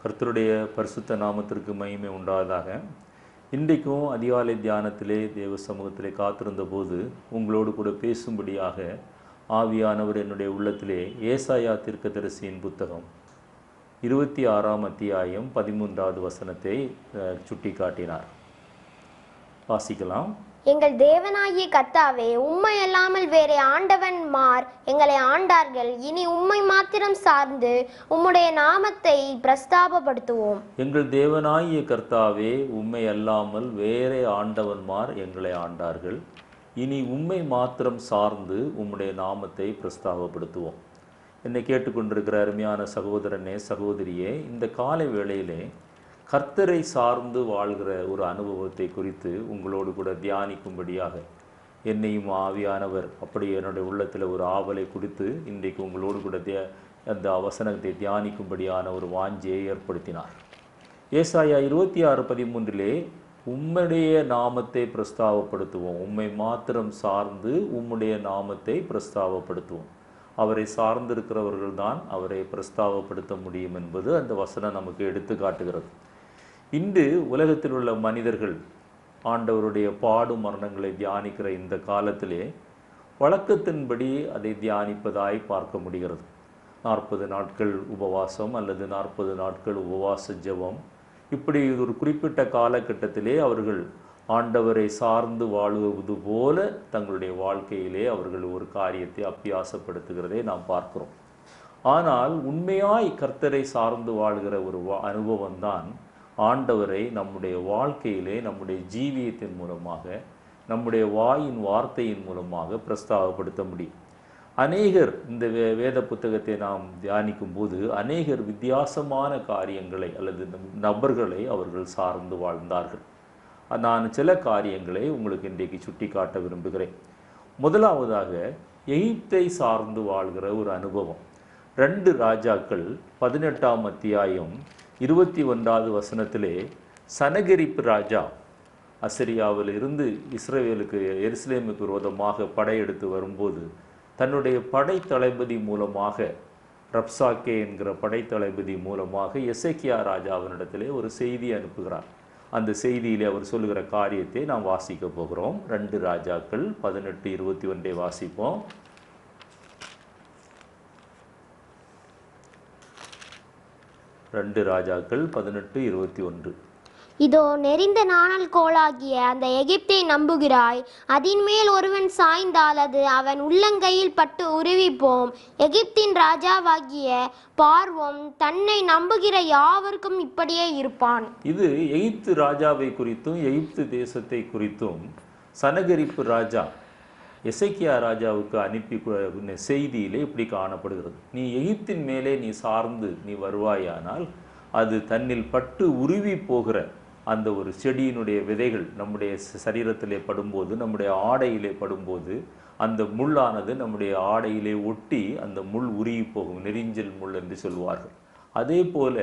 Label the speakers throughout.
Speaker 1: கர்த்தருடைய பரிசுத்த நாமத்திற்கு மகிமை உண்டாவதாக. இன்றைக்கும் அதிகாலை தியானத்திலே தேவ சமூகத்திலே காத்திருந்த போது உங்களோடு கூட பேசும்படியாக ஆவியானவர் என்னுடைய உள்ளத்திலே ஏசாயா தீர்க்கதரிசியின் புத்தகம் 26ஆம் அத்தியாயம் 13வது வசனத்தை சுட்டி காட்டினார். வாசிக்கலாம்.
Speaker 2: எங்கள் தேவனாகிய கர்த்தாவே, உம்மை அல்லாமல் வேறே ஆண்டவன்மார் எங்களை ஆண்டார்கள். இனி உம்மை மாத்திரம் சார்ந்து உம்முடைய நாமத்தை பிரஸ்தாபப்படுத்துவோம்.
Speaker 1: எங்கள் தேவனாகிய கர்த்தாவே, உம்மை அல்லாமல் வேறே ஆண்டவன்மார் எங்களை ஆண்டார்கள். இனி உம்மை மாத்திரம் சார்ந்து உம்முடைய நாமத்தை பிரஸ்தாபப்படுத்துவோம். என்னை கேட்டுக்கொண்டிருக்கிற அருமையான சகோதரனே, சகோதரியே, இந்த காலை வேளையிலே கர்த்தரை சார்ந்து வாழ்கிற ஒரு அனுபவத்தை குறித்து உங்களோடு கூட தியானிக்கும்படியாக என்னையும் ஆவியானவர் அப்படி என்னுடைய உள்ளத்தில் ஒரு ஆவலை குறித்து இன்றைக்கு உங்களோடு கூட அந்த வசனத்தை தியானிக்கும்படியான ஒரு வாஞ்சியை ஏற்படுத்தினார். ஏசாயா 26:13 உம்முடைய நாமத்தை பிரஸ்தாபப்படுத்துவோம், உம்மை மாத்திரம் சார்ந்து உம்முடைய நாமத்தை பிரஸ்தாபப்படுத்துவோம். அவரை சார்ந்திருக்கிறவர்கள் தான் அவரை பிரஸ்தாபப்படுத்த முடியும் என்பது அந்த வசனம் நமக்கு எடுத்து காட்டுகிறது. இன்று உலகத்தில் உள்ள மனிதர்கள் ஆண்டவருடைய பாடு மரணங்களை தியானிக்கிற இந்த காலத்திலே வழக்கத்தின்படி அதை தியானிப்பதாய் பார்க்க முடிகிறது. 40 நாட்கள் உபவாசம் அல்லது 40 நாட்கள் உபவாச ஜெபம், இப்படி ஒரு குறிப்பிட்ட காலகட்டத்திலே அவர்கள் ஆண்டவரை சார்ந்து வாழுவது போல தங்களுடைய வாழ்க்கையிலே அவர்கள் ஒரு காரியத்தை அபியாசப்படுத்துகிறதை நாம் பார்க்கிறோம். ஆனால் உண்மையாய் கர்த்தரை சார்ந்து வாழ்கிற ஒரு அனுபவம் தான் ஆண்டவரை நம்முடைய வாழ்க்கையிலே நம்முடைய ஜீவியத்தின் மூலமாக நம்முடைய வாயின் வார்த்தையின் மூலமாக பிரஸ்தாபப்படுத்த முடியும். அநேகர் இந்த வேத புத்தகத்தை நாம் தியானிக்கும் போது அநேகர் வித்தியாசமான காரியங்களை அல்லது நபர்களை அவர்கள் சார்ந்து வாழ்ந்தார்கள். நான் சில காரியங்களை உங்களுக்கு இன்றைக்கு சுட்டி காட்ட விரும்புகிறேன். முதலாவதாக எகிப்தை சார்ந்து வாழ்கிற ஒரு அனுபவம். 2 ராஜாக்கள் 18ஆம் அத்தியாயம் 21வது வசனத்திலே சனகரிப்பு ராஜா அசரியாவில் இருந்து இஸ்ரவேலுக்கு எருசலேமுக்கு விரோதமாக படையெடுத்து வரும்போது தன்னுடைய படை தளபதி மூலமாக, ரப்சாக்கே என்கிற படை தளபதி மூலமாக எசேக்கியா ராஜாவினிடத்திலே ஒரு செய்தி அனுப்புகிறார். அந்த செய்தியிலே அவர் சொல்லுகிற காரியத்தை நாம் வாசிக்க போகிறோம். 2 ராஜாக்கள் 18:21 வாசிப்போம். 2 ராஜாக்கள் 18:21.
Speaker 2: இதோ நெறிந்த நாணல் கோலாகிய அந்த எகிப்தை நம்புகிறாய். அதின் மேல் ஒருவன் சாய்ந்தால் அது அவன் உள்ளங்கையில் பட்டு உருவிப்போம். எகிப்தின் ராஜாவாகிய பார்வோன் தன்னை நம்புகிற யாவருக்கும் இப்படியே இருப்பான்.
Speaker 1: இது எகிப்து ராஜாவை குறித்தும் எகிப்து தேசத்தை குறித்தும் சனகரிப்பு ராஜா எசேக்கியா ராஜாவுக்கு அனுப்பி செய்தியிலே இப்படி காணப்படுகிறது. நீ எகிப்தின் மேலே நீ சார்ந்து நீ வருவாயானால் அது தன்னில் பட்டு உருவி போகிற அந்த ஒரு செடியினுடைய விதைகள் நம்முடைய சரீரத்திலே படும்போது, நம்முடைய ஆடையிலே படும்போது அந்த முள்ளானது நம்முடைய ஆடையிலே ஒட்டி அந்த முள் உருகி போகும், நெரிஞ்சல் முள் என்று சொல்வார்கள். அதே போல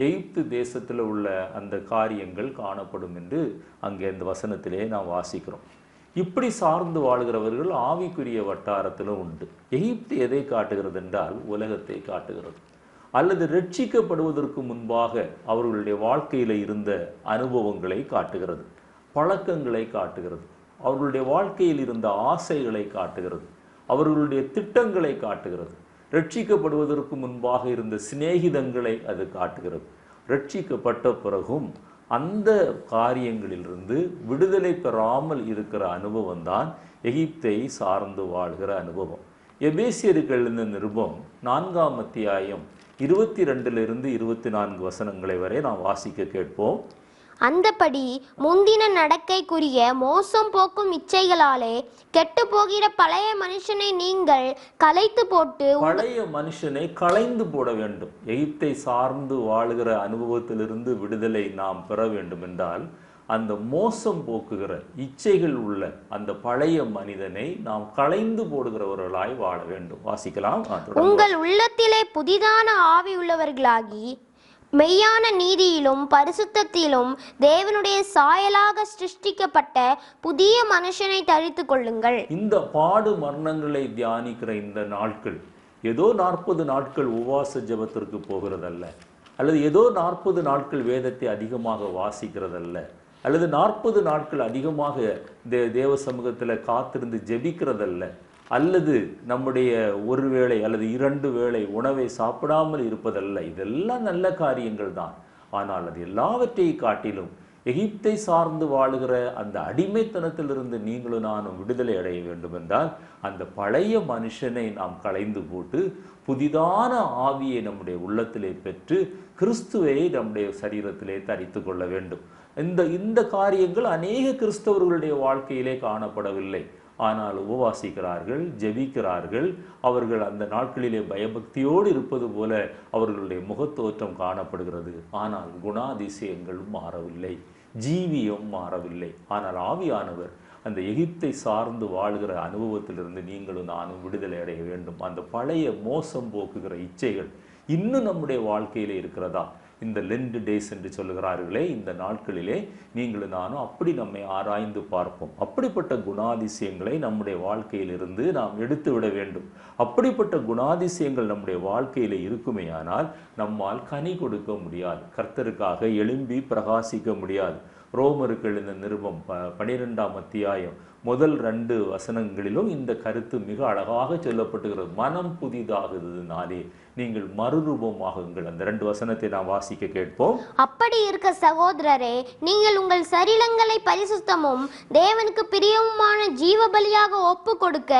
Speaker 1: எகிப்து தேசத்தில் உள்ள அந்த காரியங்கள் காணப்படும் என்று அங்கே அந்த வசனத்திலே நாம் வாசிக்கிறோம். இப்படி சார்ந்து வாழ்கிறவர்கள் ஆவிக்குரிய வட்டாரத்திலும் உண்டு. எகிப்து எதை காட்டுகிறது என்றால் உலகத்தை காட்டுகிறது, அல்லது ரட்சிக்கப்படுவதற்கு முன்பாக அவர்களுடைய வாழ்க்கையில் இருந்த அனுபவங்களை காட்டுகிறது, பழக்கங்களை காட்டுகிறது, அவர்களுடைய வாழ்க்கையில் இருந்த ஆசைகளை காட்டுகிறது, அவர்களுடைய திட்டங்களை காட்டுகிறது. ரட்சிக்கப்படுவதற்கு முன்பாக இருந்த சிநேகிதங்களை அது காட்டுகிறது. ரட்சிக்கப்பட்ட பிறகும் அந்த காரியங்களிலிருந்து விடுதலை பெறாமல் இருக்கிற அனுபவம் தான் எகிப்தை சார்ந்து வாழ்கிற அனுபவம். எபேசியருக்கு எழுந்த நிருபம் 4ஆம் அத்தியாயம் 22 24 வசனங்களை வரை நாம் வாசிக்க கேட்போம்.
Speaker 2: அந்தபடி முந்தின நடக்கைக்குரிய மோசம் போக்கும் இச்சைகளாலே கெட்டு போகிற பழைய மனுஷனை நீங்கள் களைந்து போட்டு,
Speaker 1: பழைய மனுஷனை களைந்து போட வேண்டும். எகிப்தை சார்ந்து வாழ்கிற அனுபவத்திலிருந்து விடுதலை நாம் பெற வேண்டும் என்றால் அந்த மோசம் போக்குகிற இச்சைகள் உள்ள அந்த பழைய மனிதனை நாம் களைந்து போடுகிறவர்களாய் வாழ வேண்டும். வாசிக்கலாம்.
Speaker 2: உங்கள் உள்ளத்திலே புதிதான ஆவி உள்ளவர்களாகி மெய்யான நீதியிலும் பரிசுத்தத்திலும் தேவனுடைய சாயலாக சிருஷ்டிக்கப்பட்ட புதிய மனுஷனை தரித்து கொள்ளுங்கள்.
Speaker 1: இந்த பாடு மரணங்களை தியானிக்கிற இந்த நாட்கள் ஏதோ 40 நாட்கள் உபவாச ஜெபத்திற்கு போகிறதல்ல. அல்லது ஏதோ 40 நாட்கள் வேதத்தை அதிகமாக வாசிக்கிறதல்ல, அல்லது 40 நாட்கள் அதிகமாக தேவ சமூகத்தில் காத்திருந்து ஜெபிக்கிறதல்ல, அல்லது நம்முடைய ஒரு வேளை அல்லது 2 வேளை உணவை சாப்பிடாமல் இருப்பதல்ல. இதெல்லாம் நல்ல காரியங்கள் தான். ஆனால் அது எல்லாவற்றையும் காட்டிலும் எகிப்தை சார்ந்து வாழுகிற அந்த அடிமைத்தனத்திலிருந்து நீங்களும் நானும் விடுதலை அடைய வேண்டும் என்றால் அந்த பழைய மனுஷனை நாம் களைந்து போட்டு புதிதான ஆவியை நம்முடைய உள்ளத்திலே பெற்று கிறிஸ்துவை நம்முடைய சரீரத்திலே தரித்து கொள்ள வேண்டும். இந்த காரியங்கள் அநேக கிறிஸ்தவர்களுடைய வாழ்க்கையிலே காணப்படவில்லை. ஆனால் உபவாசிக்கிறார்கள், ஜெபிக்கிறார்கள். அவர்கள் அந்த நாட்களிலே பயபக்தியோடு இருப்பது போல அவர்களுடைய முகத்தோற்றம் காணப்படுகிறது. ஆனால் குணாதிசயங்கள் மாறவில்லை, ஜீவியம் மாறவில்லை. ஆனால் ஆவியானவர் அந்த எகிப்தை சார்ந்து வாழ்கிற அனுபவத்திலிருந்து நீங்களும் நானும் விடுதலை அடைய வேண்டும். அந்த பழைய மோசம் போக்குகிற இச்சைகள் இன்னும் நம்முடைய வாழ்க்கையிலே இருக்கிறதா? இந்த லெண்ட் டேஸ் என்று சொல்லுகிறார்களே, இந்த நாட்களிலே நீங்களும் நானும் அப்படி நம்மை ஆராய்ந்து பார்ப்போம். அப்படிப்பட்ட குணாதிசயங்களை நம்முடைய வாழ்க்கையிலிருந்து நாம் எடுத்து விட வேண்டும். அப்படிப்பட்ட குணாதிசயங்கள் நம்முடைய வாழ்க்கையில் இருக்குமேயானால் நம்மால் கனி கொடுக்க முடியாது, கர்த்தருக்காக எழும்பி பிரகாசிக்க முடியாது. ரோமர்கள் இந்த நிருபம் 12ஆம் அத்தியாயம் முதல் 2 வசனங்களிலும் இந்த கருத்து மிக அழகாக சொல்லப்பட்டுகிறது. மனம் புதிதாகுதுனாலே நீங்கள் மறுரூபமாகுங்கள். அந்த 2 வசனத்தை நாம் வாசிக்க கேட்போம்.
Speaker 2: அப்படி இருக்க சகோதரரே, நீங்கள் உங்கள் சரீரங்களை பரிசுத்தமும் தேவனுக்கு பிரியமுமான ஜீவ பலியாக ஒப்பு கொடுக்க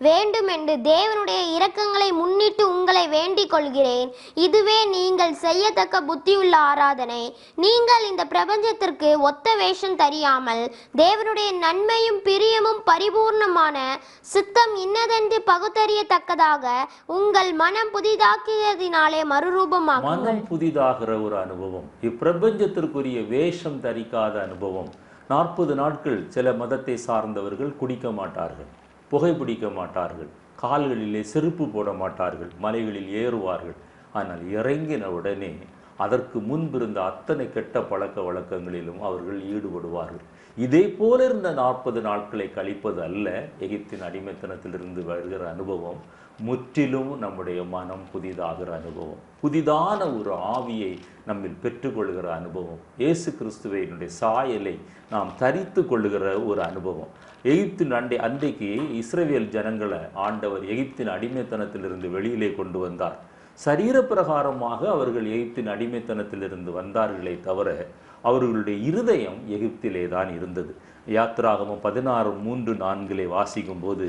Speaker 2: வேண்டும் என்று தேவனுடைய இரக்கங்களை முன்னிட்டு உங்களை வேண்டிக் கொள்கிறேன். இதுவே நீங்கள் செய்யத்தக்க புத்தியுள்ள ஆராதனை. நீங்கள் இந்த பிரபஞ்சத்திற்கு ஒத்த வேஷம் தெரியாமல் தேவனுடைய நன்மையும் பிரியமும் பரிபூர்ணமான சித்தம் இன்னதென்று பகுத்தறியத்தக்கதாக உங்கள் மனம் புதிதாக்கியதினாலே மறுரூபமாகும்.
Speaker 1: மனம் புதிதாகிற ஒரு அனுபவம், இப்பிரபஞ்சத்திற்குரிய வேஷம் தரிக்காத அனுபவம். 40 நாட்கள் சில மதத்தை சார்ந்தவர்கள் குடிக்க மாட்டார்கள், புகைப்பிடிக்க மாட்டார்கள், கால்களிலே செருப்பு போட மாட்டார்கள், மலைகளில் ஏறுவார்கள். ஆனால் இறங்கின உடனே அதற்கு முன்பிருந்த அத்தனை கெட்ட பழக்க வழக்கங்களிலும் அவர்கள் ஈடுபடுவார்கள். இதே போல இருந்த 40 நாட்களை கழிப்பது அல்ல எகிப்தின் அடிமைத்தனத்திலிருந்து வருகிற அனுபவம். முற்றிலும் நம்முடைய மனம் புதிதாகிற அனுபவம், புதிதான ஒரு ஆவியை நம்மில் பெற்றுக்கொள்கிற அனுபவம், இயேசு கிறிஸ்துவினுடைய சாயலை நாம் தரித்து கொள்ளுகிற ஒரு அனுபவம். எகிப்தின் அன்றைக்கு இஸ்ரவேல் ஜனங்களை ஆண்டவர் எகிப்தின் அடிமைத்தனத்திலிருந்து வெளியிலே கொண்டு வந்தார். சரீர பிரகாரமாக அவர்கள் எகிப்தின் அடிமைத்தனத்திலிருந்து வந்தார்களே தவிர அவர்களுடைய இருதயம் எகிப்திலே தான் இருந்தது. யாத்திராகமம் 16:3-4 வாசிக்கும் போது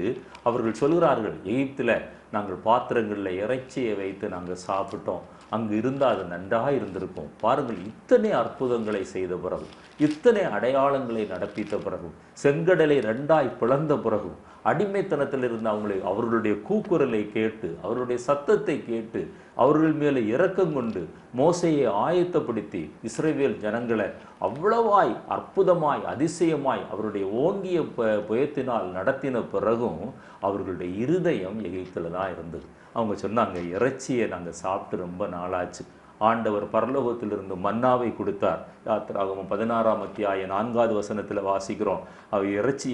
Speaker 1: அவர்கள் சொல்கிறார்கள், எகிப்தில் நாங்கள் பாத்திரங்களில் இறைச்சியை வைத்து நாங்கள் சாப்பிட்டோம், அங்கு இருந்தால் அது நன்றாக இருந்திருக்கும். பாருங்கள், இத்தனை அற்புதங்களை செய்த பிறகு, இத்தனை அடையாளங்களை நடப்பித்த பிறகும், செங்கடலை 2ஆய் பிளந்த பிறகும், அடிமைத்தனத்தில் இருந்த அவர்களுடைய கூக்குரலை கேட்டு, அவருடைய சத்தத்தை கேட்டு, அவர்கள் மேலே இரக்கம் கொண்டு மோசையை ஆயத்தப்படுத்தி இஸ்ரவேல் ஜனங்களை அவ்வளவாய் அற்புதமாய் அதிசயமாய் அவருடைய ஓங்கிய புயத்தினால் நடத்தின பிறகும் அவர்களுடைய இருதயம் எகிப்தில் தான் இருந்தது. அவங்க சொன்னாங்க, இறைச்சியை நாங்கள் சாப்பிட்டு ரொம்ப நாளாச்சு. ஆண்டவர் பரலோகத்திலிருந்து மன்னாவை கொடுத்தார். யாத்திராகமம் 16ஆம் அத்தியாயம் 4வது வசனத்தில் வாசிக்கிறோம், அவர்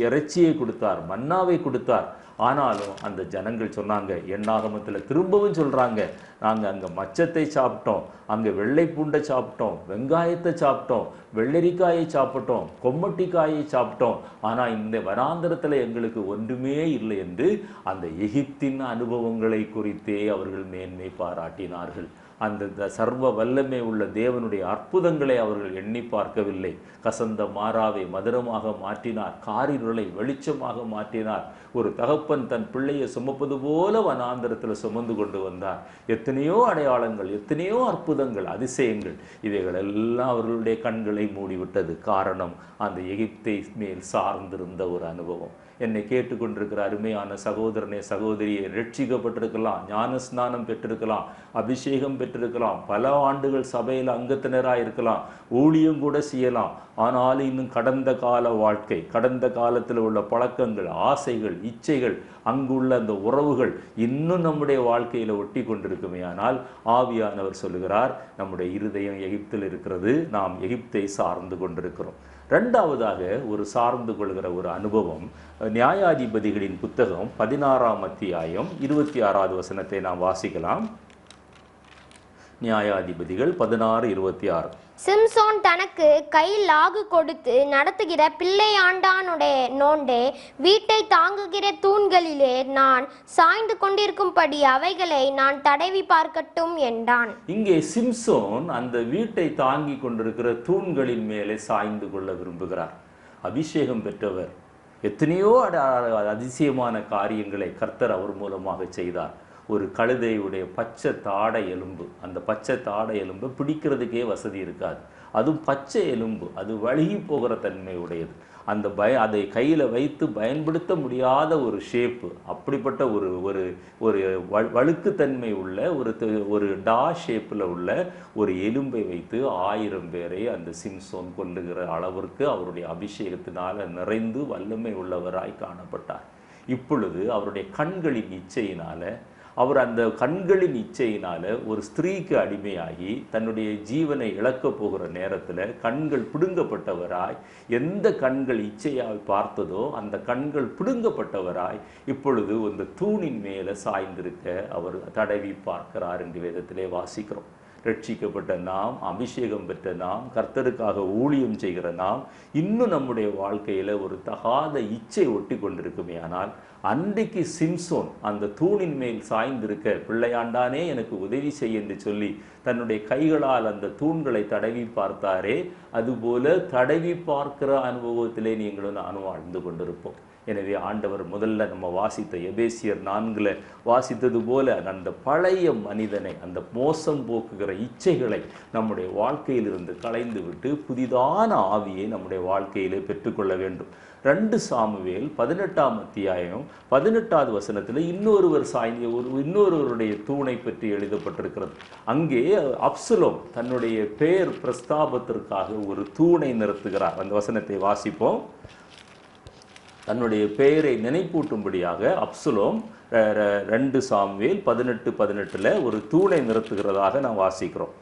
Speaker 1: இறைச்சியை கொடுத்தார், மன்னாவை கொடுத்தார். ஆனாலும் அந்த ஜனங்கள் சொன்னாங்க, எண்ணாகமத்தில் திரும்பவும் சொல்கிறாங்க, நாங்கள் அங்கே மச்சத்தை சாப்பிட்டோம், அங்கே வெள்ளை பூண்டை சாப்பிட்டோம், வெங்காயத்தை சாப்பிட்டோம், வெள்ளரிக்காயை சாப்பிட்டோம், கொம்மட்டிக்காயை சாப்பிட்டோம், ஆனால் இந்த வனாந்தரத்தில் எங்களுக்கு ஒன்றுமே இல்லை என்று அந்த எகிப்தின் அனுபவங்களை குறித்தே அவர்கள் மேன்மை பாராட்டினார்கள். அந்த சர்வ வல்லமை உள்ள தேவனுடைய அற்புதங்களை அவர்கள் எண்ணி பார்க்கவில்லை. கசந்த மாறாவை மதுரமாக மாற்றினார், காரிருளை வெளிச்சமாக மாற்றினார். ஒரு தகப்பன் தன் பிள்ளையை சுமப்பது போல வனாந்தரத்தில் சுமந்து கொண்டு வந்தார். எத்தனையோ அடையாளங்கள், எத்தனையோ அற்புதங்கள், அதிசயங்கள், இவைகள் எல்லாம் அவர்களுடைய கண்களை மூடிவிட்டது. காரணம், அந்த எகிப்தை மேல் சார்ந்திருந்த ஒரு அனுபவம். என்னை கேட்டுக்கொண்டிருக்கிற அருமையான சகோதரனே, சகோதரியை, ரட்சிக்கப்பட்டிருக்கலாம், ஞான ஸ்நானம் பெற்றிருக்கலாம், அபிஷேகம் பெற்றிருக்கலாம், பல ஆண்டுகள் சபையில் அங்கத்தினராக இருக்கலாம், ஊழியம் கூட செய்யலாம். ஆனாலும் இன்னும் கடந்த கால வாழ்க்கை, கடந்த காலத்தில் உள்ள பழக்கங்கள், ஆசைகள், இச்சைகள், அங்குள்ள அந்த உறவுகள் இன்னும் நம்முடைய வாழ்க்கையில் ஒட்டி கொண்டிருக்குமே. ஆனால் ஆவியானவர் சொல்லுகிறார், நம்முடைய இருதயம் எகிப்தில் இருக்கிறது, நாம் எகிப்தை சார்ந்து கொண்டிருக்கிறோம். 2வதாக ஒரு சார்ந்து கொள்கிற ஒரு அனுபவம், நியாயாதிபதிகளின் புத்தகம் 16ஆம் அத்தியாயம் 26வது வசனத்தை நாம் வாசிக்கலாம். நியாயாதிபதிகள் 16:26.
Speaker 2: சிம்சோன் தனக்கு கை லாகு கொடுத்து நடத்துகிற பிள்ளையாண்டானுடைய நோண்டே வீட்டை தாங்குகிற தூண்களிலே நான் சாய்ந்து கொண்டிருக்கும்படி அவைகளை நான் தடவி பார்க்கட்டும் என்றான்.
Speaker 1: இங்கே சிம்சோன் அந்த வீட்டை தாங்கி கொண்டிருக்கிற தூண்களின் மேலே சாய்ந்து கொள்ள விரும்புகிறார். அபிஷேகம் பெற்றவர், எத்தனையோ அதிசயமான காரியங்களை கர்த்தர் அவர் மூலமாக செய்தார். ஒரு கழுதையுடைய பச்சை தாடை எலும்பு, அந்த பச்சை தாடை எலும்பு பிடிக்கிறதுக்கே வசதி இருக்காது, அதுவும் பச்சை எலும்பு, அது வழுகி போகிற தன்மை உடையது. அந்த அதை கையில் வைத்து பயன்படுத்த முடியாத ஒரு ஷேப்பு, அப்படிப்பட்ட ஒரு ஒரு ஒரு வழுக்குத்தன்மை உள்ள ஒரு டா ஷேப்பில் உள்ள ஒரு எலும்பை வைத்து 1000 பேரை அந்த சிம்சோன் கொல்லுகிற அளவிற்கு அவருடைய அபிஷேகத்தினால் நிறைந்து வல்லமை உள்ளவராய் காணப்பட்டார். இப்பொழுது அவருடைய கண்களின் இச்சையினால, அவர் அந்த கண்களின் இச்சையினால ஒரு ஸ்திரீக்கு அடிமையாகி தன்னுடைய ஜீவனை இழக்கப் போகிற நேரத்தில் கண்கள் பிடுங்கப்பட்டவராய், எந்த கண்கள் இச்சையாய் பார்த்ததோ அந்த கண்கள் பிடுங்கப்பட்டவராய் இப்பொழுது அந்த தூணின் மேலே சாய்ந்திருக்க அவர் தடவி பார்க்கிறார் என்று வேதத்திலே வாசிக்கிறோம். ரட்சிக்கப்பட்ட நாம், அபிஷேகம் பெற்ற நாம், கர்த்தருக்காக ஊழியம் செய்கிற நாம், இன்னும் நம்முடைய வாழ்க்கையில் ஒரு தகாத இச்சை ஒட்டி கொண்டிருக்குமே. ஆனால் அன்றைக்கு சிம்சோன் அந்த தூணின் மேல் சாய்ந்திருக்க, பிள்ளையாண்டானே எனக்கு உதவி செய் என்று சொல்லி தன்னுடைய கைகளால் அந்த தூண்களை தடவி பார்த்தாரே, அதுபோல தடவி பார்க்கிற அனுபவத்திலே நீங்களும் நானும் வாழ்ந்து கொண்டிருப்போம். எனவே ஆண்டவர் முதல்ல நம்ம வாசித்த எபேசியர் 4 வாசித்தது போல அந்த பழைய மனிதனை, அந்த மோசம் போக்குகிற இச்சைகளை நம்முடைய வாழ்க்கையிலிருந்து களைந்து விட்டு புதிதான ஆவியை நம்முடைய வாழ்க்கையிலே பெற்றுக்கொள்ள வேண்டும். 2 சாமுவேல் 18ஆம் அத்தியாயம் 18வது வசனத்தில் இன்னொருவருடைய தூணை பற்றி எழுதப்பட்டிருக்கிறது. அங்கே அப்சலோம் தன்னுடைய பெயர் பிரஸ்தாபத்திற்காக ஒரு தூணை நிறுத்துகிறார். அந்த வசனத்தை வாசிப்போம். தன்னுடைய பெயரை நினைப்பூட்டும்படியாக அப்சலோம் 2 சாமுவேல் 18:18 ஒரு தூணை நிறுத்துகிறதாக நாம் வாசிக்கிறோம்.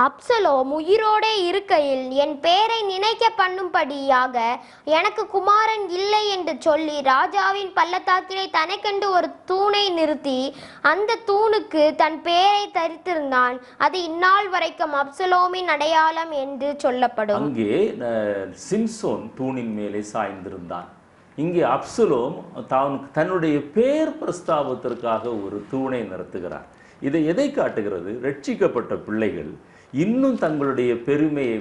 Speaker 2: அப்சலோம் உயிரோடே இருக்கையில் என் பெயரை நினைக்க பண்ணும்படியாக எனக்கு குமாரன் இல்லை என்று சொல்லி ராஜாவின் பள்ளத்தாக்கிலே தனக்கென்று ஒரு தூணை நிறுத்தி அந்த தூணுக்கு தன் பெயரை தரித்திருந்தான். அது இந்நாள் வரைக்கும் அப்சலோமின் அடையாளம் என்று சொல்லப்படும்.
Speaker 1: அங்கே சிம்சோன் தூணின் மேலே சாய்ந்திருந்தான். இங்கே அப்சலோம் தன்னுடைய பேர் பிரஸ்தாபத்திற்காக ஒரு தூணை நிறுத்துகிறார். இதை எதை காட்டுகிறது? ரட்சிக்கப்பட்ட பிள்ளைகள் இன்னும் தங்களுடைய பெருமையை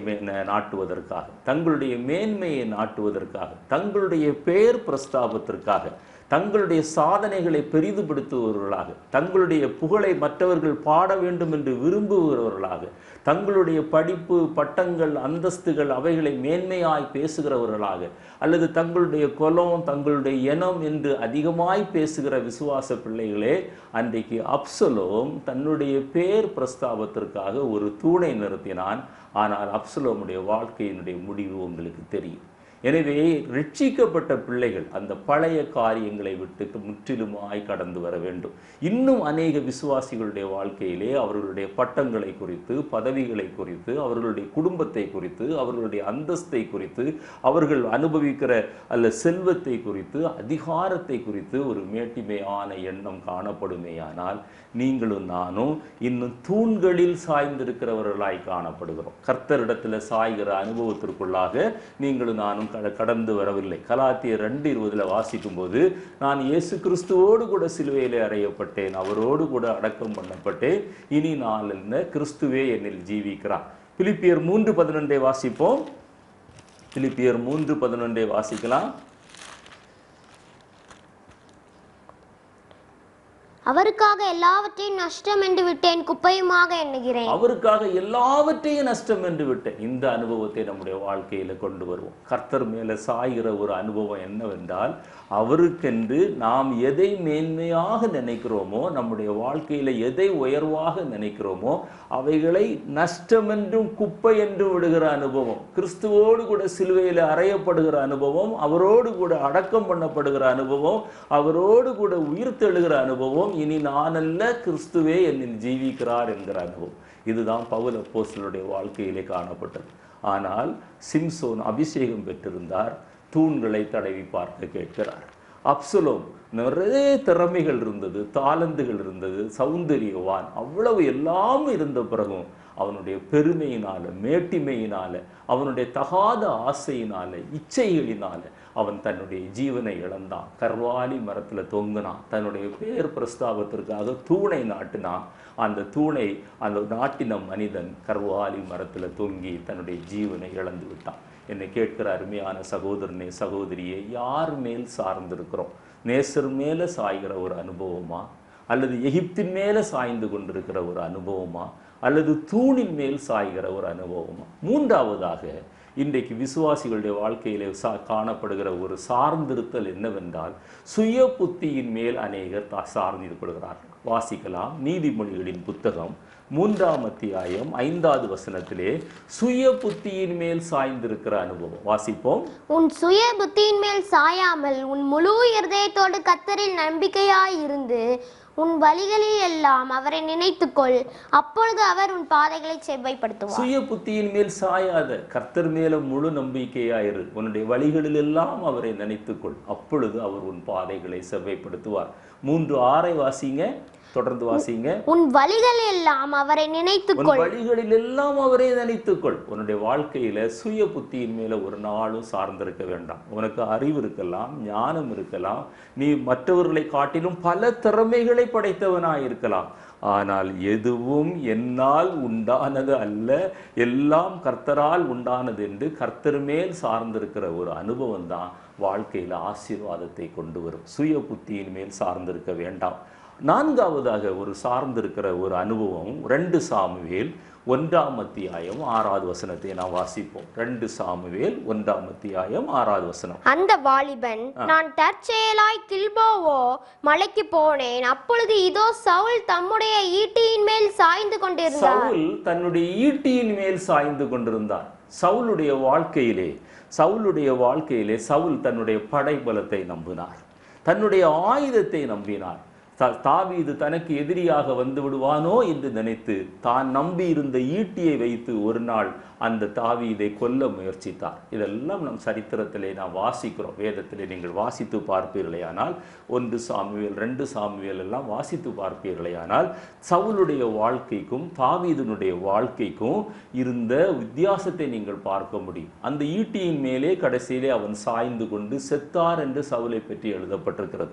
Speaker 1: நாட்டுவதற்காக, தங்களுடைய மேன்மையை நாட்டுவதற்காக, தங்களுடைய பெயர் பிரஸ்தாபத்திற்காக, தங்களுடைய சாதனைகளை பெரிதுபடுத்துபவர்களாக, தங்களுடைய புகழை மற்றவர்கள் பாட வேண்டும் என்று விரும்புகிறவர்களாக, தங்களுடைய படிப்பு, பட்டங்கள், அந்தஸ்துகள் அவைகளை மேன்மையாய் பேசுகிறவர்களாக, அல்லது தங்களுடைய குலம், தங்களுடைய இனம் என்று அதிகமாய் பேசுகிற விசுவாச பிள்ளைகளே, அன்றைக்கு அப்சலோம் தன்னுடைய பேர் பிரஸ்தாபத்திற்காக ஒரு தூணை நிறுத்தினான். ஆனால் அப்சலோமுடைய வாழ்க்கையினுடைய முடிவு உங்களுக்கு தெரியும். எனவே ரட்சிக்கப்பட்ட பிள்ளைகள் அந்த பழைய காரியங்களை விட்டு முற்றிலுமாய் கடந்து வர வேண்டும். இன்னும் அநேக விசுவாசிகளுடைய வாழ்க்கையிலே அவர்களுடைய பட்டங்களை குறித்து, பதவிகளை குறித்து, அவர்களுடைய குடும்பத்தை குறித்து, அவர்களுடைய அந்தஸ்தை குறித்து, அவர்கள் அனுபவிக்கிற அல்ல செல்வத்தை குறித்து, அதிகாரத்தை குறித்து ஒரு மேட்டிமையான எண்ணம் காணப்படுமேயானால் நீங்களும் நானும் இன்னும் தூண்களில் சாய்ந்திருக்கிறவர்களாய் காணப்படுகிறோம். கர்த்தரிடத்தில் சாய்கிற அனுபவத்திற்குள்ளாக நீங்களும் நானும் கடந்து வரவில்லை. கலாத்தியர் 2:20 வாசிக்கும் போது, நான் இயேசு கிறிஸ்துவோடு கூட சிலுவையிலே அறையப்பட்டேன், அவரோடு கூட அடக்கம் பண்ணப்பட்டேன், இனி நான் என்ன, கிறிஸ்துவே என்னில் ஜீவிக்கிறார். பிலிப்பியர் 3:11 வாசிப்போம். பிலிப்பியர் 3:11 வாசிக்கலாம்.
Speaker 2: அவருக்காக எல்லாவற்றையும் நஷ்டம் என்று விட்டேன், குப்பையுமாக எண்ணுகிறேன்.
Speaker 1: அவருக்காக எல்லாவற்றையும் நஷ்டம் என்று விட்டேன். இந்த அனுபவத்தை நம்முடைய வாழ்க்கையில கொண்டு வருவோம். கர்த்தர் மேல சாய்கிற ஒரு அனுபவம் என்னவென்றால், அவருக்கென்று நாம் எதை மேன்மையாக நினைக்கிறோமோ, நம்முடைய வாழ்க்கையில எதை உயர்வாக நினைக்கிறோமோ அவைகளை நஷ்டமென்றும் குப்பை என்று விடுகிற அனுபவம், கிறிஸ்துவோடு கூட சிலுவையில் அறையப்படுகிற அனுபவம், அவரோடு கூட அடக்கம் பண்ணப்படுகிற அனுபவம், அவரோடு கூட உயிர்த்தெழுகிற அனுபவம், இனி நான் அல்ல கிறிஸ்துவே என்னில் ஜீவிக்கிறார் என்கிற அனுபவம். இதுதான் பவுல் அப்போஸ்தலனுடைய வாழ்க்கையிலே காணப்பட்டது. ஆனால் சிம்சோன் அபிஷேகம் பெற்றிருந்தார், தூண்களை தடவி பார்க்க கேட்கிறார். அப்சலோம் நிறைய திறமைகள் இருந்தது, தாளந்துகள் இருந்தது, சௌந்தரியவான், அவ்வளவு எல்லாம் இருந்த பிறகும் அவனுடைய பெருமையினால, மேட்டிமையினால, அவனுடைய தகாத ஆசையினால, இச்சைகளினால அவன் தன்னுடைய ஜீவனை இழந்தான். கர்வாலி மரத்துல தொங்குனான். தன்னுடைய பேர் பிரஸ்தாபத்திற்காக தூணை நாட்டினான். அந்த தூணை அந்த நாட்டின மனிதன் கர்வாலி மரத்துல தொங்கி தன்னுடைய ஜீவனை இழந்து விட்டான். என்னை கேட்கிற அருமையான சகோதரனே, சகோதரியே, யார் மேல் சார்ந்திருக்கிறோம்? நேசர் மேல சாய்கிற ஒரு அனுபவமா, அல்லது எகிப்தின் மேல சாய்ந்து கொண்டிருக்கிற ஒரு அனுபவமா, அல்லது தூணின் மேல் சாய்கிற ஒரு அனுபவமா? மூன்றாவதாக இன்றைக்கு விசுவாசிகளுடைய வாழ்க்கையிலே காணப்படுகிற ஒரு சார்ந்திருத்தல் என்னவென்றால், சுய புத்தியின் மேல் அநேகர் சார்ந்திருக்கிறார்கள். வாசிக்கலாம் நீதிமொழிகளின் புத்தகம் 3ஆம் அத்தியாயம் 5வது வசனத்திலே சுய புத்தியின் மேல் சாய்ந்திருக்கிற அனுபவம் வாசிப்போம்.
Speaker 2: உன் சுய புத்தியின் மேல் சாயாமல் உன் முழு இருதயத்தோடு கர்த்தரில் நம்பிக்கையாய் இருந்து உன் வழிகளில் எல்லாம் அவரை நினைத்துக்கொள், அப்பொழுது அவர் உன் பாதைகளை செவ்வாய்ப்படுத்துவார்.
Speaker 1: சுய புத்தியின் மேல் சாயாத, கர்த்தர் மேல முழு நம்பிக்கையாயிரு, உன்னுடைய வழிகளில் எல்லாம் அவரை நினைத்துக்கொள், அப்பொழுது அவர் உன் பாதைகளை செவ்வாய்ப்படுத்துவார். 3:6 வாசிங்க, தொடர்ந்து வாசிங்க.
Speaker 2: உன் வழிகளில் எல்லாம் அவரை நினைத்துக்கொள்,
Speaker 1: உன் வழிகளில் எல்லாம் அவரை நினைத்துக்கொள். உன்னுடைய வாழ்க்கையில சுய புத்தியின் மேல ஒரு நாளும் சார்ந்திருக்க வேண்டாம். உனக்கு அறிவு இருக்கலாம், ஞானம் இருக்கலாம், நீ மற்றவர்களை காட்டிலும் பல திறமைகளை படைத்தவனாய் இருக்கலாம். ஆனால் எதுவும் என்னால் உண்டானது அல்ல, எல்லாம் கர்த்தரால் உண்டானது என்று கர்த்தர் மேல் சார்ந்திருக்கிற ஒரு அனுபவம் தான் வாழ்க்கையில ஆசீர்வாதத்தை கொண்டு வரும். சுய புத்தியின் மேல் சார்ந்திருக்க வேண்டாம். 4ஆவதாக ஒரு சார்ந்திருக்கிற ஒரு அனுபவம் 2 சாமுவேல் 1ஆம் அத்தியாயம் 6வது வசனத்தை நாம் வாசிப்போம். 2 சாமுவேல் 1ஆம் அத்தியாயம் 6வது வசனம்.
Speaker 2: அந்த வாலிபன், நான் தற்செயலாய் கில்போவோ மலைக்கு போனேன், அப்பொழுது இதோ சவுல் தம்முடைய ஈட்டியின் மேல் சாய்ந்து கொண்டிருந்தார்.
Speaker 1: சவுல் தன்னுடைய ஈட்டியின் மேல் சாய்ந்து கொண்டிருந்தார். சவுலுடைய வாழ்க்கையிலே சவுல் தன்னுடைய படைபலத்தை நம்பினார், தன்னுடைய ஆயுதத்தை நம்பினார். தாவீது தனக்கு எதிரியாக வந்து விடுவானோ என்று நினைத்து தான் நம்பி இருந்த ஈட்டியை வைத்து ஒரு நாள் அந்த தாவீதை கொல்ல முயற்சித்தார். இதெல்லாம் நம் சரித்திரத்திலே நாம் வாசிக்கிறோம். வேதத்திலே நீங்கள் வாசித்து பார்ப்பீர்களேயானால் 1 சாமுவேல் 2 சாமுவேல் எல்லாம் வாசித்து பார்ப்பீர்களேயானால் சவுலுடைய வாழ்க்கைக்கும் தாவீதினுடைய வாழ்க்கைக்கும் இருந்த வித்தியாசத்தை நீங்கள் பார்க்க முடியும். அந்த ஈட்டியின் மேலே கடைசியிலே அவன் சாய்ந்து கொண்டு செத்தார் என்று சவுலை பற்றி எழுதப்பட்டிருக்கிறது.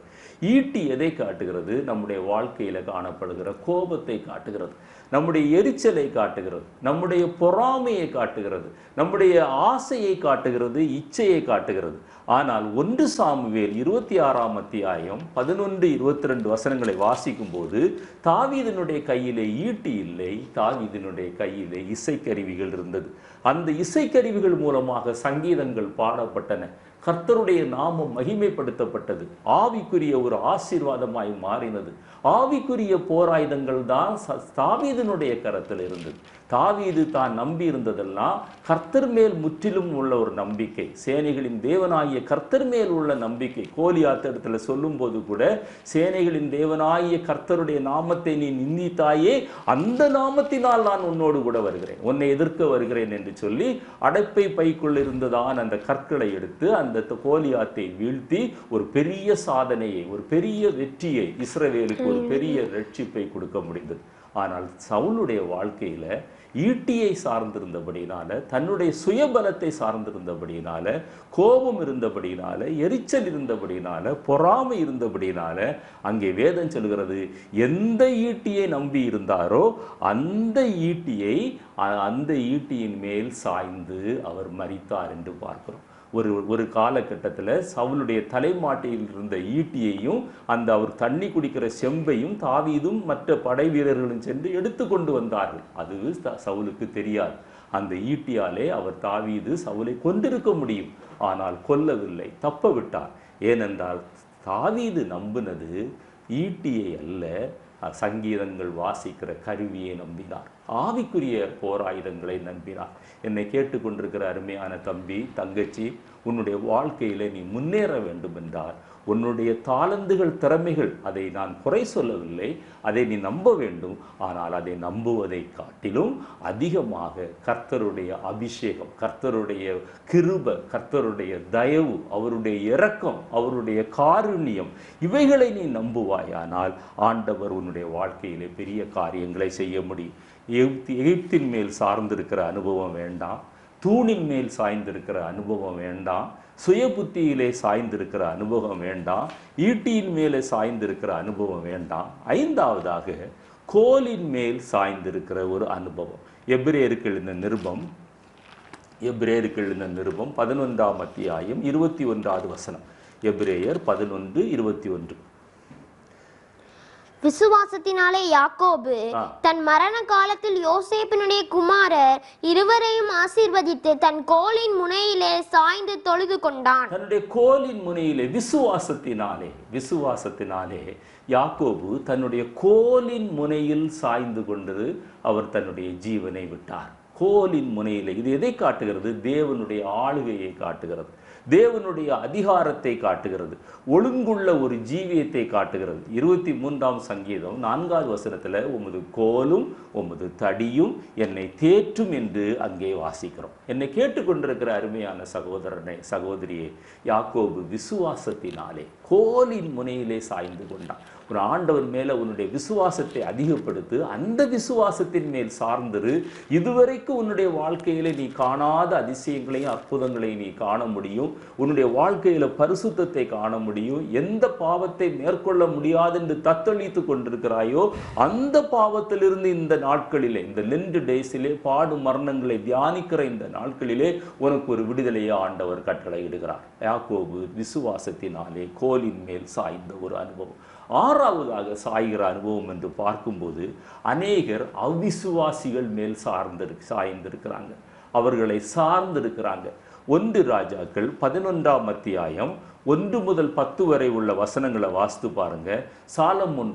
Speaker 1: ஈட்டி எதை காட்டுகிறது? நம்முடைய வாழ்க்கையில காணப்படுகிற கோபத்தை காட்டுகிறது, நம்முடைய எரிச்சலை காட்டுகிறது, நம்முடைய பொறாமையை காட்டுகிறது, நம்முடைய ஆசையை காட்டுகிறது, இச்சையை காட்டுகிறது. ஆனால் 1 சாமுவேல் 26ஆம் அத்தியாயம் 11-22 வசனங்களை வாசிக்கும் போது தாவீதினுடைய கையிலே ஈட்டி இல்லை, தாவீதினுடைய கையிலே இசைக்கருவிகள் இருந்தது. அந்த இசைக்கருவிகள் மூலமாக சங்கீதங்கள் பாடப்பட்டன, கர்த்தருடைய நாமம் மகிமைப்படுத்தப்பட்டது, ஆவிக்குரிய ஒரு ஆசீர்வாதமாய் மாறினது. ஆவிக்குரிய போராயுதங்கள் தான் தாவீதினுடைய கரத்தில் இருந்தது. தாவீது தான் நம்பி இருந்ததெல்லாம் கர்த்தர் மேல் முற்றிலும் உள்ள ஒரு நம்பிக்கை, சேனைகளின் தேவனாகிய கர்த்தர் மேல் உள்ள நம்பிக்கை. கோலியாத் இடத்துல சொல்லும் போது கூட, சேனைகளின் தேவனாகிய கர்த்தருடைய நாமத்தை நீ நிந்தித்தாயே, அந்த நாமத்தினால் நான் உன்னோடு கூட வருகிறேன், உன்னை எதிர்க்க வருகிறேன் என்று சொல்லி அடைப்பை பைக்குள் இருந்ததான் அந்த கற்களை எடுத்து அந்த கோலியாத்தை வீழ்த்தி ஒரு பெரிய சாதனையை, ஒரு பெரிய வெற்றியை, இஸ்ரவேலுக்கு ஒரு பெரிய ரட்சிப்பை கொடுக்க முடிந்தது. ஆனால் சவுலுடைய வாழ்க்கையில ஈட்டியை சார்ந்திருந்தபடினால, தன்னுடைய சுயபலத்தை சார்ந்திருந்தபடினால, கோபம் இருந்தபடினால, எரிச்சல் இருந்தபடினால, பொறாமை இருந்தபடினால, அங்கே வேதம் சொல்கிறது, எந்த ஈட்டியை நம்பி இருந்தாரோ அந்த ஈட்டியின் மேல் சாய்ந்து அவர் மரித்தார் என்று பார்க்கிறோம். ஒரு காலகட்டத்தில் சவுலுடைய தலைமாட்டில் இருந்த ஈட்டியையும் அந்த அவர் தண்ணி குடிக்கிற செம்பையும் தாவீதும் மற்ற படை வீரர்களும் சென்று எடுத்து கொண்டு வந்தார்கள். அது சவுலுக்கு தெரியாது. அந்த ஈட்டியாலே அவர் தாவீது சவுலை கொண்டிருக்க முடியும், ஆனால் கொல்லவில்லை, தப்ப விட்டார். ஏனென்றால் தாவீது நம்பினது ஈட்டியை அல்ல, சங்கீதங்கள் வாசிக்கிற கருவியை நம்பினார், ஆவிக்குரிய போராயுதங்களை நம்பினார். என்னை கேட்டுக்கொண்டிருக்கிற அருமையான தம்பி, தங்கச்சி, உன்னுடைய வாழ்க்கையில நீ முன்னேற வேண்டும் என்றால் உன்னுடைய தாளந்துகள், திறமைகள், அதை நான் குறை சொல்லவில்லை, அதை நீ நம்ப வேண்டும். ஆனால் அதை நம்புவதை காட்டிலும் அதிகமாக கர்த்தருடைய அபிஷேகம், கர்த்தருடைய கிருபை, கர்த்தருடைய தயவு, அவருடைய இரக்கம், அவருடைய காருண்யம், இவைகளை நீ நம்புவாயானால் ஆண்டவர் உன்னுடைய வாழ்க்கையிலே பெரிய காரியங்களை செய்ய முடியும். எகிப்தின் மேல் சார்ந்திருக்கிற அனுபவம் வேண்டாம், தூணின் மேல் சாய்ந்திருக்கிற அனுபவம் வேண்டாம், சுய புத்தியிலே சாய்ந்திருக்கிற அனுபவம் வேண்டாம், ஈட்டியின் மேலே சாய்ந்திருக்கிற அனுபவம் வேண்டாம். ஐந்தாவதாக கோலின் மேல் சாய்ந்திருக்கிற ஒரு அனுபவம். எபிரேயருக்கு எழுதின நிருபம் 11ஆம் அத்தியாயம் 21வது வசனம். எபிரேயர் 11:21.
Speaker 2: விசுவாசத்தினாலே யாக்கோபு தன் மரண காலத்தில் யோசேப்பினுடைய குமாரர் இருவரையும் ஆசீர்வதித்து தன் கோலின் முனையிலே சாய்ந்து தொழுது கொண்டான்.
Speaker 1: தன்னுடைய கோலின் முனையிலே விசுவாசத்தினாலே யாக்கோபு தன்னுடைய கோலின் முனையில் சாய்ந்து கொண்டு அவர் தன்னுடைய ஜீவனை விட்டார். கோலின் முனையிலே. இது எதை காட்டுகிறது? தேவனுடைய ஆளுகையை காட்டுகிறது, தேவனுடைய அதிகாரத்தை காட்டுகிறது, ஒழுங்குள்ள ஒரு ஜீவியத்தை காட்டுகிறது. 23ஆம் சங்கீதம் 4வது வசனத்துல உமது கோலும் உமது தடியும் என்னை தேற்றும் என்று அங்கே வாசிக்கிறோம். என்னை கேட்டுக்கொண்டிருக்கிற அருமையான சகோதரனே, சகோதரியே, யாக்கோபு விசுவாசத்தினாலே கோலின் முனையிலே சாய்ந்து கொண்டான். ஒரு ஆண்டவர் மேல உன்னுடைய விசுவாசத்தை அதிகப்படுத்து, அந்த விசுவாசத்தின் மேல் சார்ந்திரு. இதுவரைக்கும் உன்னுடைய வாழ்க்கையில நீ காணாத அதிசயங்களையும் அற்புதங்களையும் நீ காண முடியும். உன்னுடைய வாழ்க்கையில பரிசுத்தத்தை காண முடியும். எந்த பாவத்தை மேற்கொள்ள முடியாது என்று தத்தளித்து கொண்டிருக்கிறாயோ அந்த பாவத்திலிருந்து இந்த நாட்களிலே, இந்த லெண்ட் டேஸிலே, பாடு மரணங்களை தியானிக்கிற இந்த நாட்களிலே உனக்கு ஒரு விடுதலையை ஆண்டவர் கட்டளையிடுகிறார். யாக்கோபு விசுவாசத்தினாலே கோலின் மேல் சாய்ந்த ஒரு அனுபவம். ஆறாவதாக சாய்கிற அனுபவம் என்று பார்க்கும்போது அநேகர் அவிசுவாசிகள் மேல் சாய்ந்திருக்கிறாங்க, அவர்களை சார்ந்திருக்கிறாங்க. 1 ராஜாக்கள் 11ஆம் அத்தியாயம் 1 முதல் 10 வரை உள்ள வசனங்களை வாசித்து பாருங்க. சாலமோன்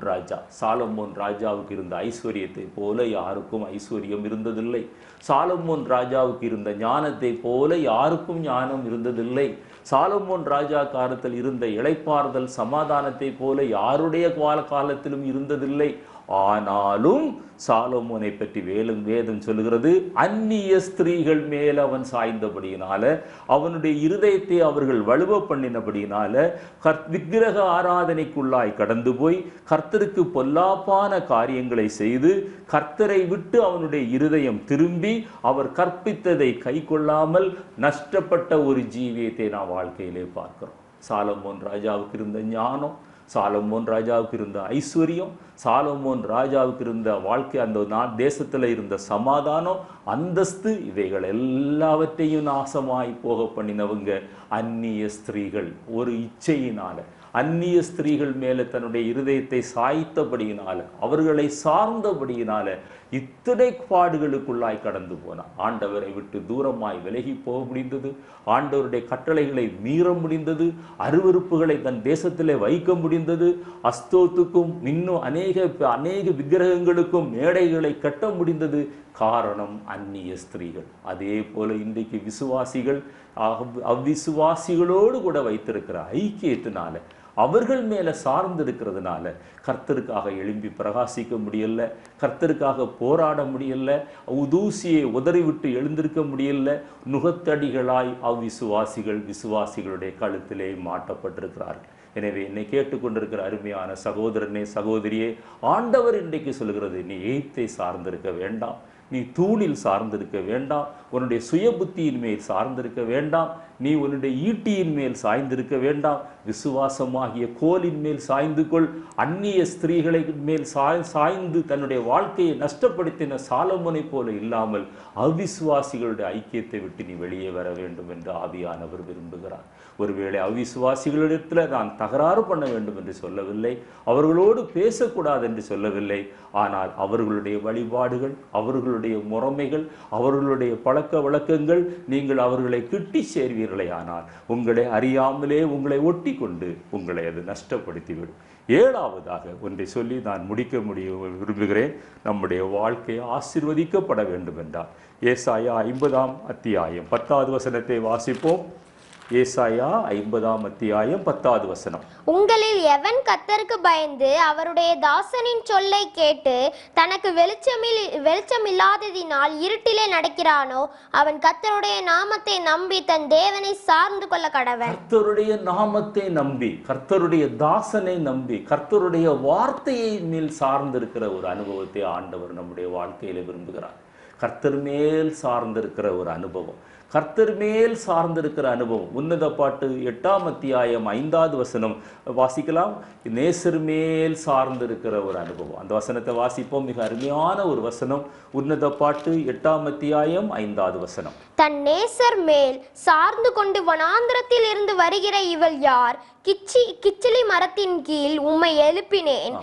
Speaker 1: ராஜாவுக்கு இருந்த ஐஸ்வர்யத்தை போல யாருக்கும் ஐஸ்வர்யம் இருந்ததில்லை. சாலமோன் ராஜாவுக்கு இருந்த ஞானத்தை போல யாருக்கும் ஞானம் இருந்ததில்லை. சாலமோன் ராஜா காலத்தில் இருந்த இளைப்பாறுதல், சமாதானத்தை போல யாருடைய காலத்திலும் இருந்ததில்லை. ஆனாலும் சாலமோனை பற்றி வேதம் சொல்லுகிறது, அந்நிய ஸ்திரீகள் மேல் அவன் சாய்ந்தபடியினால, அவனுடைய இருதயத்தை அவர்கள் வலுவ பண்ணினபடியினால விக்கிரக ஆராதனைக்குள்ளாய் கடந்து போய் கர்த்தருக்கு பொல்லாப்பான காரியங்களை செய்து கர்த்தரை விட்டு அவனுடைய இருதயம் திரும்பி அவர் கற்பித்ததை கை கொள்ளாமல் நஷ்டப்பட்ட ஒரு ஜீவியத்தை நாம் வாழ்க்கையிலே பார்க்கிறோம். சாலமோன் ராஜாவுக்கு இருந்த ஞானம், சாலமோன் ராஜாவுக்கு இருந்த ஐஸ்வர்யம், சாலமோன் ராஜாவுக்கு இருந்த வாழ்க்கை, அந்த தேசத்தில் இருந்த சமாதானம், அந்தஸ்து, இவைகள் எல்லாவற்றையும் நாசமாய் போக பண்ணினவங்க அந்நிய ஸ்திரீகள். ஒரு இச்சையினால அந்நிய ஸ்திரீகள் மேலே தன்னுடைய இருதயத்தை சாய்த்தபடியினால, அவர்களை சார்ந்தபடியினால இத்தனை பாடுகளுக்குள்ளாய் கடந்து போனான். ஆண்டவரை விட்டு தூரமாய் விலகி போக முடிந்தது, ஆண்டவருடைய கட்டளைகளை மீற முடிந்தது, அருவருப்புகளை தன் தேசத்திலே வைக்க முடிந்தது, அஸ்தோத்துக்கும் இன்னும் அநேக விக்கிரகங்களுக்கும் மேடைகளை கட்ட முடிந்தது. காரணம் அந்நிய ஸ்திரீகள். அதே போல இன்றைக்கு விசுவாசிகள் அவ்விசுவாசிகளோடு கூட வைத்திருக்கிற ஐக்கியத்தினால, அவர்கள் மேல சார்ந்து இருக்கிறதுனால கர்த்தருக்காக எழும்பி பிரகாசிக்க முடியல, கர்த்தருக்காக போராட முடியல, தூசியை உதறிவிட்டு எழுந்திருக்க முடியல. நுகத்தடிகளாய் விசுவாசிகளுடைய கழுத்திலே மாட்டப்பட்டிருக்கிறார்கள். எனவே என்னை கேட்டுக்கொண்டிருக்கிற அருமையான சகோதரனே, சகோதரியே, ஆண்டவர் இன்றைக்கு சொல்கிறது, நீ எகிப்தை சார்ந்திருக்க வேண்டாம், நீ தூணில் சார்ந்திருக்க வேண்டாம், உன்னுடைய சுய புத்தியின் மேல் சார்ந்திருக்க வேண்டாம், நீ உன்னுடைய ஈட்டியின் மேல் சாய்ந்திருக்க வேண்டாம், விசுவாசமாகிய கோலின் மேல் சாய்ந்து கொள். அந்நிய ஸ்திரீகளை மேல் சாய்ந்து தன்னுடைய வாழ்க்கையை நஷ்டப்படுத்தின சாலமோனை போல இல்லாமல் அவிசுவாசிகளுடைய ஐக்கியத்தை விட்டு நீ வெளியே வர வேண்டும் என்று ஆவியானவர் விரும்புகிறார். ஒருவேளை அவிசுவாசிகளிடத்தில் நான் தகராறு பண்ண வேண்டும் என்று சொல்லவில்லை, அவர்களோடு பேசக்கூடாது என்று சொல்லவில்லை. ஆனால் அவர்களுடைய வழிபாடுகள், அவர்களுடைய முறைமைகள், அவர்களுடைய பழக்க வழக்கங்கள், நீங்கள் அவர்களை கிட்டி சேர்வீர்களே ஆனால் உங்களை அறியாமலே உங்களை ஒட்டி கொண்டு உங்களை அது நஷ்டப்படுத்திவிடும். ஏழாவதாக ஒன்றை சொல்லி நான் முடிக்க விரும்புகிறேன். நம்முடைய வாழ்க்கை ஆசீர்வதிக்கப்பட வேண்டும் என்றால் ஏசாயா 50ஆம் அத்தியாயம் 10வது வசனத்தை வாசிப்போம். ஏசாயா 50ஆம் அத்தியாயம் 10வது வசனம்.
Speaker 2: உங்களில் எவன் கர்த்தருக்கு பயந்து அவருடைய தாசனின் சொல்லை கேட்டு தனக்கு வெளிச்சமில்லாததினால் இருட்டிலே நடக்கிறானோ அவன் கர்த்தருடைய நாமத்தை நம்பி தன் தேவனை சார்ந்து கொள்ள கடவன்.
Speaker 1: கர்த்தருடைய நாமத்தை நம்பி, கர்த்தருடைய தாசனை நம்பி, கர்த்தருடைய வார்த்தையை மேல் சார்ந்திருக்கிற ஒரு அனுபவத்தை ஆண்டவர் நம்முடைய வாழ்க்கையில விரும்புகிறார். கர்த்தர் மேல் சார்ந்திருக்கிற ஒரு அனுபவம், கர்த்தர் மேல் சார்ந்திருக்கிற அனுபவம். உன்னத பாட்டு 8ஆம் அத்தியாயம் 5வது வசனம் வாசிக்கலாம். நேசர் மேல் சார்ந்திருக்கிற ஒரு அனுபவம். அந்த வசனத்தை வாசிப்போம். மிக அருமையான ஒரு வசனம். உன்னத பாட்டு 8ஆம் அத்தியாயம் 5வது வசனம்.
Speaker 2: தன் நேசர் மேல் சார்ந்து கொண்டு வனாந்திரத்தில் இருந்து வருகிற இவள் யார்? கிச்சிலி மரத்தின் கீழ் உம்மை எழுப்பினேன்.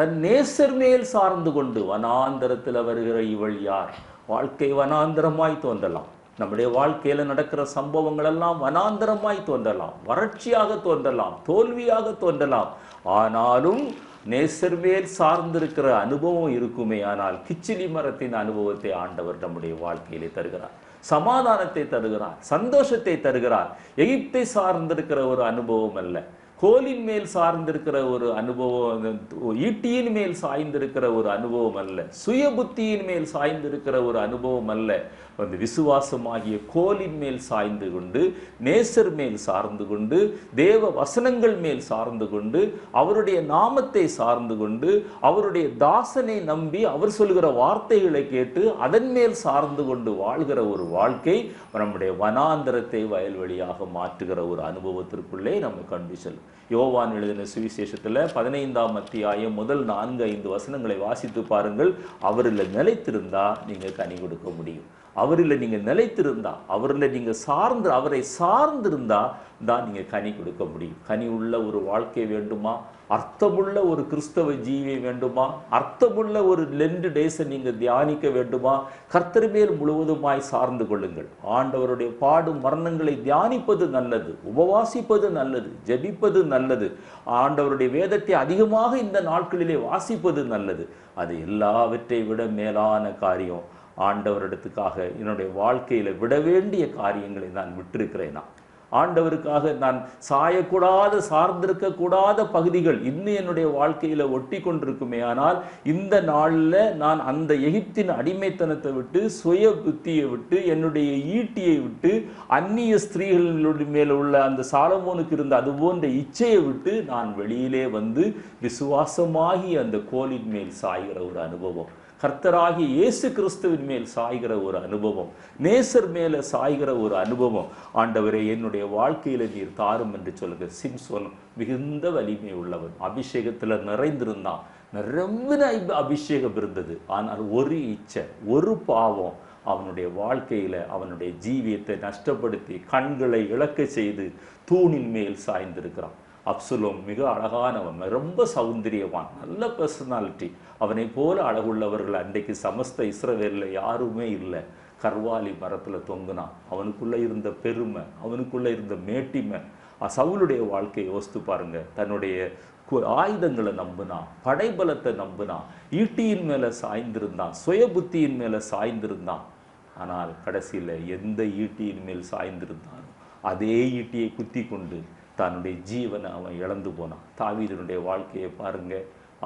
Speaker 1: தன் நேசர் மேல் சார்ந்து கொண்டு வனாந்தரத்தில் வருகிற இவள் யார்? வாழ்க்கை வனாந்தரமாய் தோன்றலாம். நம்முடைய வாழ்க்கையில நடக்கிற சம்பவங்கள் எல்லாம் வனாந்தரமாய் தோன்றலாம், வறட்சியாக தோன்றலாம், தோல்வியாக தோன்றலாம். ஆனாலும் நேசர் மேல் சார்ந்திருக்கிற அனுபவம் இருக்குமே. ஆனால் கிச்சிலி மரத்தின் அனுபவத்தை ஆண்டவர் நம்முடைய வாழ்க்கையிலே தருகிறார். சமாதானத்தை தருகிறார், சந்தோஷத்தை தருகிறார். எகிப்தை சார்ந்திருக்கிற ஒரு அனுபவம் அல்ல, கோலின் மேல் சார்ந்திருக்கிற ஒரு அனுபவம், ஈட்டியின் மேல் சாய்ந்திருக்கிற ஒரு அனுபவம் அல்ல, சுய புத்தியின் மேல் சாய்ந்திருக்கிற ஒரு அனுபவம் அல்ல. அந்த விசுவாசமாகிய கோலின் மேல் சாய்ந்து கொண்டு, நேசர் மேல் சார்ந்து கொண்டு, தேவ வசனங்கள் மேல் சார்ந்து கொண்டு, அவருடைய நாமத்தை சார்ந்து கொண்டு, அவருடைய தாசனை நம்பி, அவர் சொல்கிற வார்த்தைகளை கேட்டு அதன் மேல் சார்ந்து கொண்டு வாழ்கிற ஒரு வாழ்க்கை நம்முடைய வனாந்தரத்தை வயல்வெளியாக மாற்றுகிற ஒரு அனுபவத்திற்குள்ளே நம்ம கண்டு செல்லும். யோவான் எழுதின சுவிசேஷத்துல 15ஆம் அத்தியாயம் முதல் 4-5 வசனங்களை வாசித்து பாருங்கள். அவரில் நிலைத்திருந்தா நீங்க கனி கொடுக்க முடியும். அவரில் நீங்க நிலைத்திருந்தா, அவரில் நீங்க அவரை சார்ந்திருந்தா தான் நீங்க கனி கொடுக்க முடியும். கனி உள்ள ஒரு வாழ்க்கை வேண்டுமா? அர்த்தமுள்ள ஒரு கிறிஸ்தவ ஜீவி வேண்டுமா? அர்த்தமுள்ள ஒரு லெண்ட் டேஸை நீங்க தியானிக்க வேண்டுமா? கர்த்தர் மேல் முழுவதுமாய் சார்ந்து கொள்ளுங்கள். ஆண்டவருடைய பாடும் மரணங்களை தியானிப்பது நல்லது, உபவாசிப்பது நல்லது, ஜெபிப்பது நல்லது, ஆண்டவருடைய வேதத்தை அதிகமாக இந்த நாட்களிலே வாசிப்பது நல்லது. அது எல்லாவற்றை விட மேலான காரியம், ஆண்டவரிடத்துக்காக என்னுடைய வாழ்க்கையில விட வேண்டிய காரியங்களை நான் விட்டிருக்கிறேனா? ஆண்டவருக்காக நான் சாயக்கூடாத, சார்ந்திருக்க கூடாத பகுதிகள் இன்னும் என்னுடைய வாழ்க்கையில ஒட்டி கொண்டிருக்குமே. ஆனால் இந்த நாளில் நான் அந்த எகிப்தின் அடிமைத்தனத்தை விட்டு, சுய புத்தியை விட்டு, என்னுடைய ஈட்டியை விட்டு, அந்நிய ஸ்திரீகளுடைய மேல உள்ள அந்த சாலமோனுக்கு இருந்த அது போன்ற இச்சையை விட்டு நான் வெளியிலே வந்து விசுவாசமாகி அந்த கோலின் மேல் சாய்கிற ஒரு அனுபவம், கர்த்தராகி இயேசு கிறிஸ்துவின் மேல் சாய்கிற ஒரு அனுபவம், நேசர் மேல சாய்கிற ஒரு அனுபவம் ஆண்டவரே என்னுடைய வாழ்க்கையில நீர் தாரும் என்று சொல்லுங்க. சிம்சோன் மிகுந்த வலிமை உள்ளவன், அபிஷேகத்துல நிறைந்திருந்தான், நிரம்பின அபிஷேகம் இருந்தது. ஆனால் ஒரு இச்சை, ஒரு பாவம் அவனுடைய வாழ்க்கையில அவனுடைய ஜீவியத்தை நஷ்டப்படுத்தி கண்களை இழக்க செய்து தூணின் மேல் சாய்ந்திருக்கிறான். அப்சலோம் மிக அழகானவன், ரொம்ப சௌந்தரியவான், நல்ல பர்சனாலிட்டி. அவனை போல அழகுள்ளவர்கள் அன்றைக்கு சமஸ்த இஸ்ரவேலில் யாருமே இல்லை. கர்வாலி மரத்தில் தொங்குனான். அவனுக்குள்ள இருந்த பெருமை, அவனுக்குள்ள இருந்த மேட்டிமை. சவுலுடைய வாழ்க்கையை யோசித்து பாருங்க. தன்னுடைய ஆயுதங்களை நம்பினான், படைபலத்தை நம்பினான், ஈட்டியின் மேலே சாய்ந்திருந்தான், சுய புத்தியின் மேலே சாய்ந்திருந்தான். ஆனால் கடைசியில் எந்த ஈட்டியின் மேல் சாய்ந்திருந்தானோ அதே ஈட்டியை குத்தி கொண்டு தன்னுடைய ஜீவனை அவன் இழந்து போனான். தாவீதுடைய வாழ்க்கையை பாருங்க.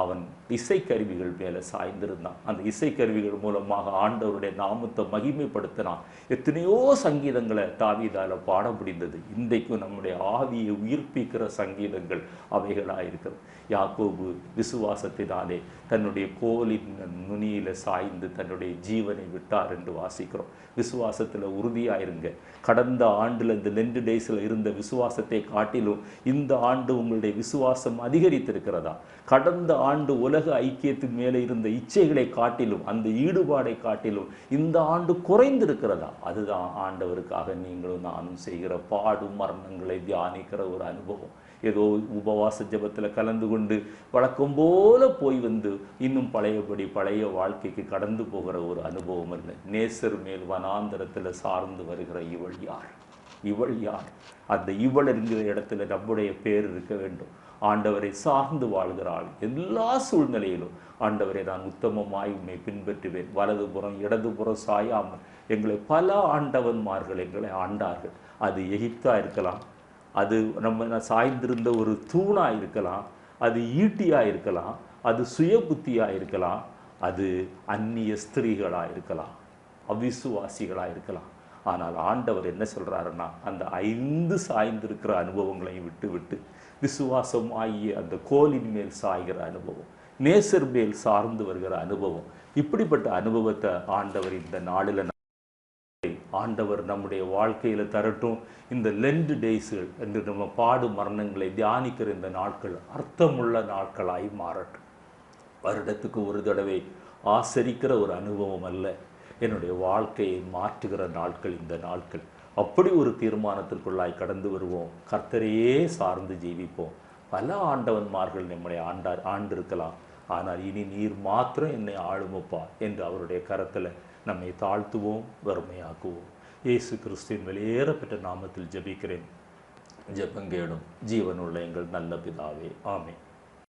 Speaker 1: அவன் இசைக்கருவிகள் மேலே சாய்ந்திருந்தான். அந்த இசைக்கருவிகள் மூலமாக ஆண்டவருடைய நாமத்தை மகிமைப்படுத்தினான். எத்தனையோ சங்கீதங்களை தாவீதால பாட முடிந்தது. இன்றைக்கும் நம்முடைய ஆவியை உயிர்ப்பிக்கிற சங்கீதங்கள் அவைகளாக இருக்கிறது. யாக்கோபு விசுவாசத்தினாலே தன்னுடைய கோலின் நுனியில சாய்ந்து தன்னுடைய ஜீவனை விட்டார் என்று வாசிக்கிறோம். விசுவாசத்தில் உறுதியாயிருங்க. கடந்த ஆண்டில் இந்த 2 டேஸில் இருந்த விசுவாசத்தை காட்டிலும் இந்த ஆண்டு உங்களுடைய விசுவாசம் அதிகரித்திருக்கிறதா? கடந்த ஆண்டு உலக ஐக்கியத்தின் மேலே இருந்த இச்சைகளை காட்டிலும், அந்த ஈடுபாடை காட்டிலும் இந்த ஆண்டு குறைந்திருக்கிறதா? அதுதான் ஆண்டவருக்காக நீங்களும் நானும் செய்கிற பாடும் மரணங்களை தியானிக்கிற ஒரு அனுபவம். ஏதோ உபவாச ஜபத்தில் கலந்து கொண்டு வழக்கம் போல போய் வந்து இன்னும் பழையபடி பழைய வாழ்க்கைக்கு கடந்து போகிற ஒரு அனுபவம் அல்ல. நேசர் மேல் வனாந்தரத்தில் சார்ந்து வருகிற இவள் யார்? இவள் யார்? அந்த இவள் என்கிற இடத்துல நம்முடைய பேர் இருக்க வேண்டும். ஆண்டவரை சார்ந்து வாழ்கிறாள். எல்லா சூழ்நிலையிலும் ஆண்டவரை நான் உத்தமமாய் உண்மை பின்பற்றுவேன், வலதுபுறம் இடதுபுறம் சாயாமல். எங்களை பல ஆண்டவன்மார்கள் எங்களை ஆண்டார்கள். அது எகிப்தா இருக்கலாம், அது நம்ம சாய்ந்திருந்த ஒரு தூணா இருக்கலாம், அது ஈட்டியா இருக்கலாம், அது சுய புத்தியா இருக்கலாம், அது அந்நிய ஸ்திரீகளா இருக்கலாம், அவிசுவாசிகளா இருக்கலாம். ஆனால் ஆண்டவர் என்ன சொல்றாருன்னா, அந்த 5 சாய்ந்திருக்கிற அனுபவங்களையும் விட்டு விட்டு விசுவாசம் ஆகிய அந்த கோலின் மேல் சாய்கிற அனுபவம், நேசர் மேல் சார்ந்து வருகிற அனுபவம், இப்படிப்பட்ட அனுபவத்தை ஆண்டவர் இந்த நாளில் ஆண்டவர் நம்முடைய வாழ்க்கையில தரட்டும். இந்த லெண்ட் டேஸ்கள் என்று நம்ம பாடு மரணங்களை தியானிக்கிற இந்த நாட்கள் அர்த்தமுள்ள நாட்களாய் மாறட்டும். வருடத்துக்கு ஒரு தடவை ஆசரிக்கிற ஒரு அனுபவம் அல்ல, என்னுடைய வாழ்க்கையை மாற்றுகிற நாட்கள் இந்த நாட்கள். அப்படி ஒரு தீர்மானத்திற்குள்ளாய் கடந்து வருவோம். கர்த்தரையே சார்ந்து ஜீவிப்போம். பல ஆண்டவன்மார்கள் நம்மை ஆண்டிருக்கலாம், ஆனால் இனி நீர் மாத்திரம் என்னை ஆளுமப்பா என்று அவருடைய கரத்தில் நம்மை தாழ்த்துவோம், வறுமையாக்குவோம். இயேசு கிறிஸ்துவின் வெளியேறப்பட்ட நாமத்தில் ஜெபிக்கிறேன். ஜெபங்கேடும் ஜீவனுள்ள எங்கள் நல்ல பிதாவே, ஆமென்.